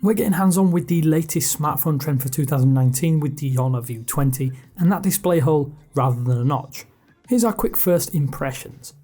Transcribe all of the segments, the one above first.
We're getting hands-on with the latest smartphone trend for 2019 with the Honor View 20 and that display hole rather than a notch. Here's our quick first impressions.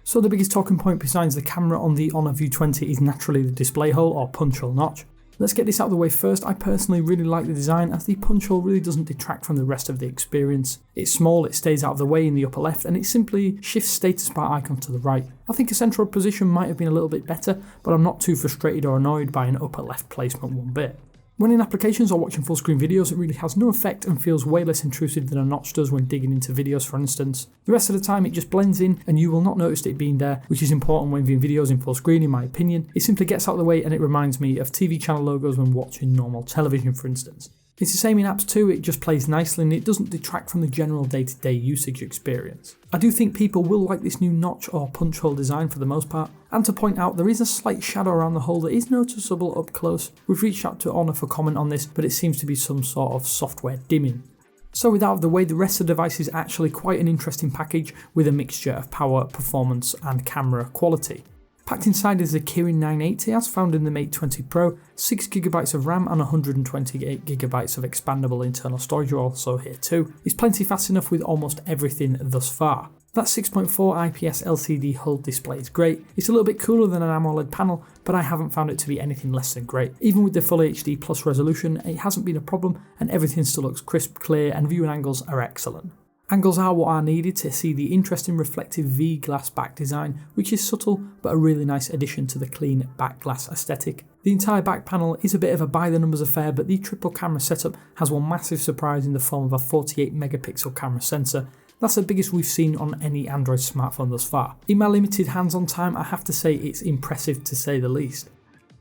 So the biggest talking point besides the camera on the Honor View 20 is naturally the display hole or punch hole notch. Let's get this out of the way first. I personally really like the design as the punch hole really doesn't detract from the rest of the experience. It's small, it stays out of the way in the upper left, and it simply shifts status bar icons to the right. I think a central position might have been a little bit better, but I'm not too frustrated or annoyed by an upper left placement one bit. When in applications or watching full screen videos, it really has no effect and feels way less intrusive than a notch does when digging into videos, for instance. The rest of the time it just blends in and you will not notice it being there, which is important when viewing videos in full screen in my opinion. It simply gets out of the way and it reminds me of TV channel logos when watching normal television, for instance. It's the same in apps too, it just plays nicely and it doesn't detract from the general day-to-day usage experience. I do think people will like this new notch or punch hole design for the most part, and to point out there is a slight shadow around the hole that is noticeable up close. We've reached out to Honor for comment on this, but it seems to be some sort of software dimming. So with that out of the way, the rest of the device is actually quite an interesting package with a mixture of power, performance and camera quality. Packed inside is the Kirin 980 as found in the Mate 20 Pro, 6GB of RAM and 128GB of expandable internal storage are also here too. It's plenty fast enough with almost everything thus far. That 6.4 IPS LCD HUD display is great. It's a little bit cooler than an AMOLED panel, but I haven't found it to be anything less than great. Even with the Full HD Plus resolution, it hasn't been a problem and everything still looks crisp, clear and viewing angles are excellent. Angles are what are needed to see the interesting reflective V-glass back design, which is subtle but a really nice addition to the clean back glass aesthetic. The entire back panel is a bit of a by the numbers affair, but the triple camera setup has one massive surprise in the form of a 48 megapixel camera sensor. That's the biggest we've seen on any Android smartphone thus far. In my limited hands-on time, I have to say it's impressive to say the least.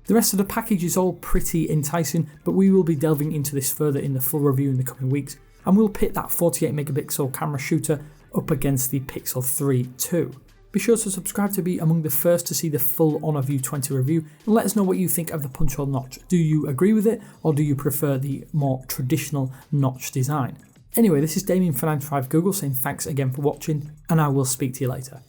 The rest of the package is all pretty enticing, but we will be delving into this further in the full review in the coming weeks. And we'll pit that 48 megapixel camera shooter up against the Pixel 3 too. Be sure to subscribe to be among the first to see the full Honor View 20 review and let us know what you think of the punch hole notch. Do you agree with it or do you prefer the more traditional notch design? Anyway, this is Damien for 9to5 Google saying thanks again for watching and I will speak to you later.